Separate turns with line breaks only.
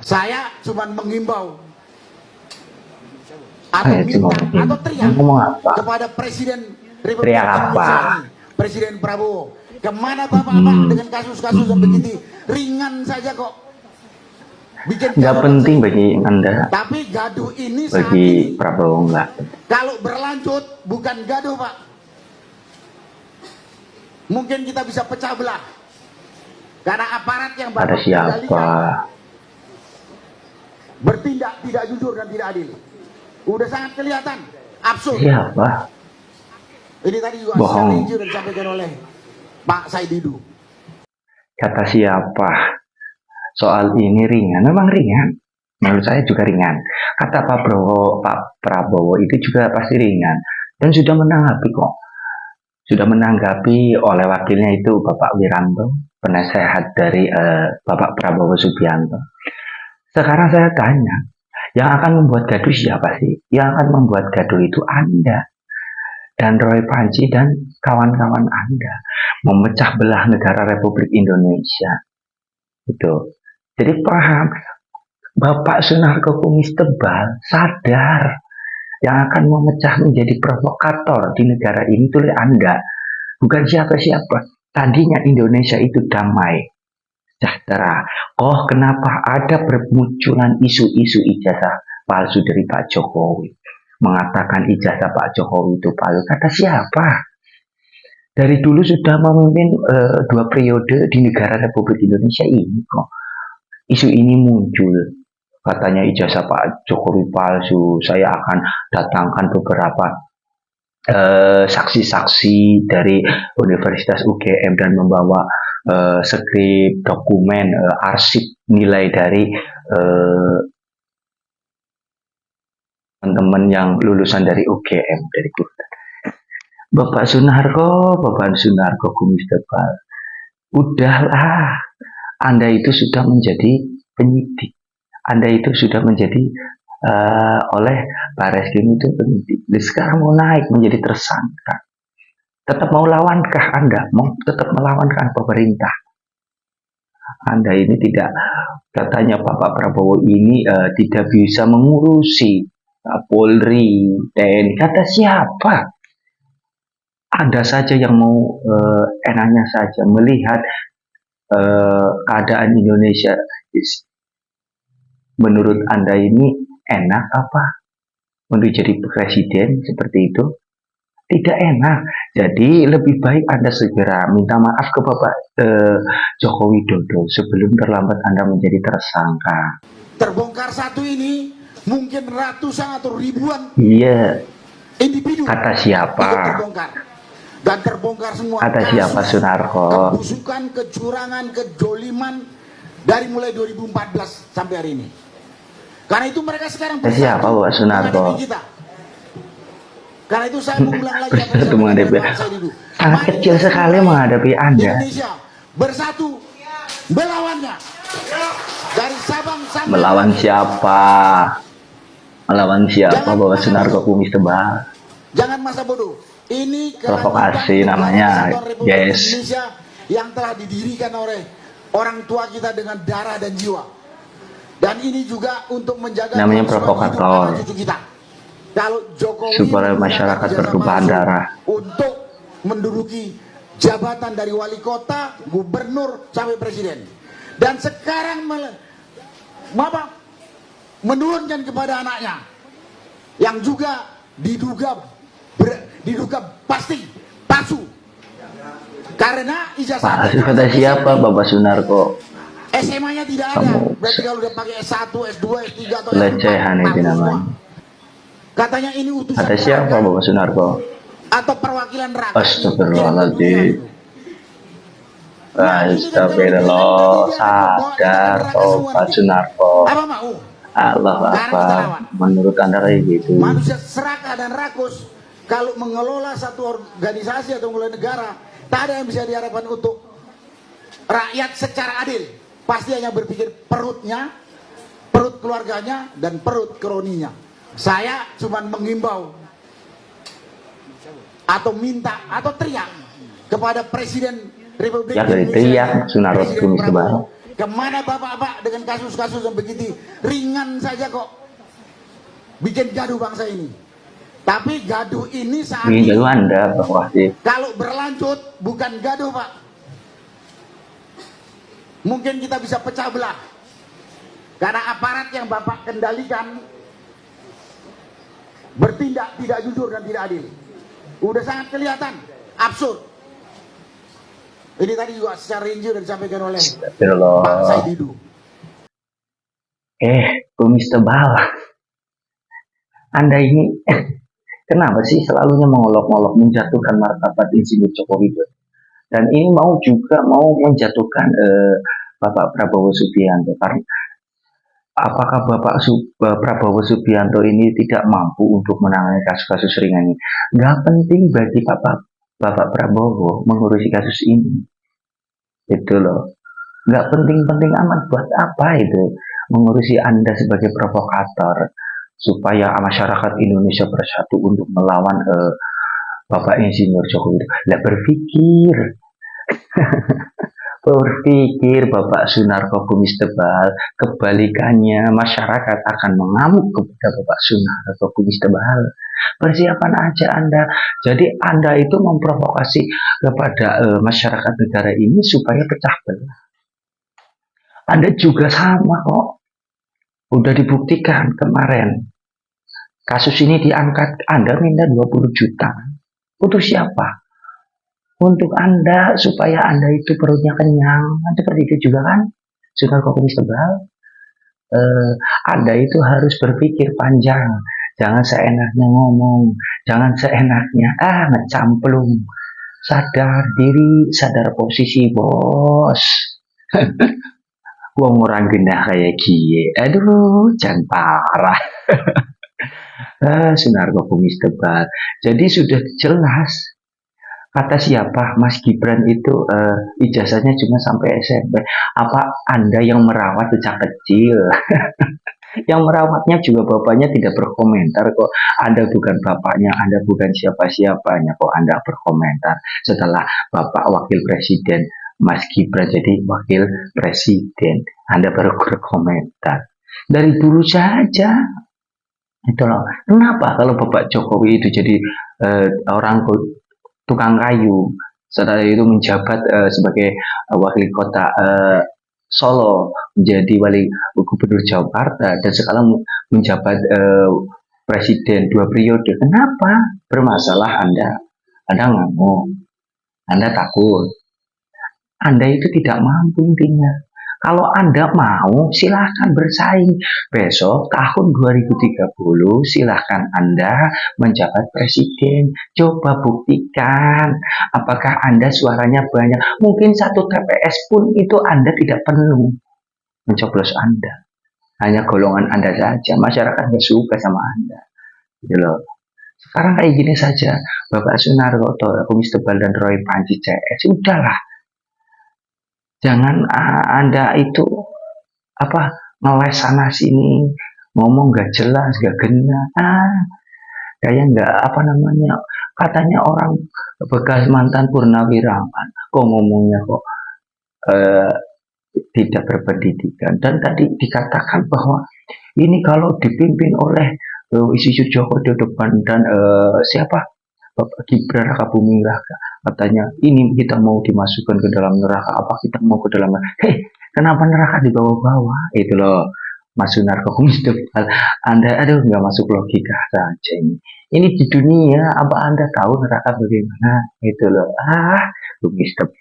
Saya cuma mengimbau atau minta atau teriak kepada Presiden Republik Indonesia ini, Presiden Prabowo, kemana bapak-bapak dengan kasus-kasus yang begini? Ringan saja kok.
Nggak penting bagi Anda.
Tapi gaduh ini
bagi Prabowo enggak.
Kalau berlanjut bukan gaduh, Pak. Mungkin kita bisa pecah belah. Karena aparat yang
ada siapa
bertindak tidak jujur dan tidak adil. Udah sangat kelihatan, absurd.
Siapa?
Ini tadi juga
bohong
sudah disampaikan oleh Pak Saididu.
Kata siapa? Soal ini ringan, memang ringan. Menurut saya juga ringan. Kata Pak Prabowo itu juga pasti ringan. Dan sudah menanggapi kok. Sudah menanggapi oleh wakilnya itu Bapak Wiranto, penasehat dari Bapak Prabowo Subianto. Sekarang saya tanya, yang akan membuat gaduh siapa sih? Yang akan membuat gaduh itu Anda dan Roy Panji dan kawan-kawan Anda, memecah belah negara Republik Indonesia. Itu. Jadi paham, Bapak Sunarko kumis tebal sadar yang akan memecah menjadi provokator di negara ini itu Anda, bukan siapa-siapa. Tadinya Indonesia itu damai, sejahtera. Oh, kenapa ada bermunculan isu-isu ijazah palsu dari Pak Jokowi? Mengatakan ijazah Pak Jokowi itu palsu. Kata siapa? Dari dulu sudah memimpin 2 periode di negara Republik Indonesia ini kok. Isu ini muncul. Katanya ijazah Pak Jokowi palsu. Saya akan datangkan beberapa saksi-saksi dari Universitas UGM dan membawa skrip, dokumen, arsip nilai dari teman-teman yang lulusan dari UGM, dari Kurtan. Bapak Sunarko kumis tebal. Udahlah, Anda itu sudah menjadi penyidik. Anda itu sudah menjadi oleh Barreskrim itu penyidik. Sekarang mau naik menjadi tersangka. Tetap mau lawankah Anda? Mau tetap melawankan pemerintah? Anda ini tidak, katanya Bapak Prabowo ini tidak bisa mengurusi Polri, TNI. Kata siapa? Ada saja yang mau enaknya saja melihat keadaan Indonesia. Menurut Anda ini enak apa? Untuk jadi presiden seperti itu? Tidak enak. Jadi lebih baik Anda segera minta maaf ke Bapak Joko Widodo sebelum terlambat Anda menjadi tersangka.
Terbongkar satu ini mungkin ratusan atau ribuan individu.
Kata siapa?
Terbongkar. Dan terbongkar semua.
Kata siapa Sunarko?
Kebusukan, kecurangan, kejoliman dari mulai 2014 sampai hari ini. Karena itu mereka sekarang
bersatu. Siapa Bapak Sunarko?
Karena itu saya mengulang lagi
bersatu menghadapi sangat kecil sekali menghadapi Anda.
Indonesia bersatu melawannya. Dari Sabang sampai
melawan siapa? Melawan siapa Bapak Sunarko kumis tebal?
Jangan masa bodoh. Ini
provokasi namanya, guys.
Indonesia yang telah didirikan oleh orang tua kita dengan darah dan jiwa. Dan ini juga untuk menjaga
namanya provokator.
Kalau Jokowi
supaya masyarakat bertumpahan darah
untuk menduduki jabatan dari wali kota, gubernur sampai presiden. Dan sekarang menurunkan kepada anaknya yang juga diduga pasti palsu. Karena ijazah
palsu kata siapa Bapak Sunarko?
SMA-nya tidak ada. Berarti kalau udah pakai S1, S2, S3 atau
pelecehan itu namanya.
Katanya ini utusan.
Ada siapa Bapak Sunarko?
Atau perwakilan rakyat.
Astagfirullahaladzim. Astagfirullah, sadar Bapak Sunarko.
Apa mau?
Allah apa? Menurut Anda kayak gitu?
Manusia serakah dan rakus kalau mengelola satu organisasi atau mengelola negara, tak ada yang bisa diharapkan untuk rakyat secara adil. Pasti hanya berpikir perutnya, perut keluarganya, dan perut kroninya. Saya cuma mengimbau atau minta atau teriak kepada Presiden Republik
Indonesia, Sunarko kumis tebal.
Kemana bapak-bapak dengan kasus-kasus yang begitu ringan saja kok bikin gaduh bangsa ini. Tapi gaduh ini saat
Ini
ini
gaduh Anda, Pak Wahid.
kalau berlanjut bukan gaduh Pak, mungkin kita bisa pecah belah karena aparat yang bapak kendalikan bertindak tidak jujur dan tidak adil. Udah sangat kelihatan absurd. Ini tadi juga secara rinci sudah disampaikan oleh Pak Said Didu.
Kumis tebal. Anda ini kenapa sih selalunya mengolok-olok menjatuhkan martabat Insinyur Joko Widodo? Dan ini mau menjatuhkan Bapak Prabowo Subianto. Karena apakah Prabowo Subianto ini tidak mampu untuk menangani kasus-kasus ringan ini? Gak penting bagi Bapak Prabowo mengurusi kasus ini, itu loh. Gak penting-penting amat. Buat apa itu mengurusi Anda sebagai provokator supaya masyarakat Indonesia bersatu untuk melawan Bapak Insinyur Joko Widodo? Lah berpikir Bapak Sunarko kumis tebal, kebalikannya masyarakat akan mengamuk kepada Bapak Sunarko kumis tebal. Persiapan aja Anda. Jadi Anda itu memprovokasi kepada masyarakat negara ini supaya pecah belah. Anda juga sama kok. Udah dibuktikan kemarin. Kasus ini diangkat, Anda minta 20 juta. Untuk siapa? Untuk Anda, supaya Anda itu perutnya kenyang. Seperti itu juga kan? Sunarko kumis tebal. Anda itu harus berpikir panjang. Jangan seenaknya ngomong, jangan seenaknya ngecamplung. Sadar diri, sadar posisi, bos. Wong orang genah kayak gie. Aduh, jangan parah. Sunarko kumis tebal. Jadi sudah jelas. Kata siapa? Mas Gibran itu ijazahnya cuma sampai SMP. Apa Anda yang merawat sejak kecil? Yang merawatnya juga bapaknya tidak berkomentar kok. Anda bukan bapaknya, Anda bukan siapa-siapanya kok Anda berkomentar. Setelah Bapak Wakil Presiden Mas Gibran jadi Wakil Presiden, Anda baru berkomentar. Dari dulu saja. Itu loh. Kenapa kalau Bapak Jokowi itu jadi orang tukang kayu, setelah itu menjabat sebagai wakil kota Solo, menjadi wali gubernur Jakarta, dan sekarang menjabat presiden 2 periode. Kenapa? Bermasalah Anda ngamuk, Anda takut, Anda itu tidak mampu intinya. Kalau Anda mau, silahkan bersaing. Besok tahun 2030, silahkan Anda menjabat presiden. Coba buktikan apakah Anda suaranya banyak. Mungkin 1 TPS pun itu Anda tidak perlu mencoblos Anda. Hanya golongan Anda saja. Masyarakat nggak suka sama Anda. Gitu loh. Sekarang kayak gini saja. Bapak Sunarko, kumis tebal, dan Roy Panji CS. Udahlah. Jangan Anda itu ngeles sana sini, ngomong gak jelas, gak gena. Kayak nggak katanya orang bekas mantan purnawirawan kok ngomongnya kok tidak berpendidikan. Dan tadi dikatakan bahwa ini kalau dipimpin oleh Insinyur Joko Widodo dan siapa? Bapak Gibran Raka Buming Raka, katanya ini kita mau dimasukkan ke dalam neraka, apa kita mau ke dalam neraka? Kenapa neraka di bawah-bawah? Itu loh, Mas Sunarko kumis tebal. Anda nggak masuk logika saja ini. Ini di dunia, apa Anda tahu neraka bagaimana? Itu loh, kumis tebal.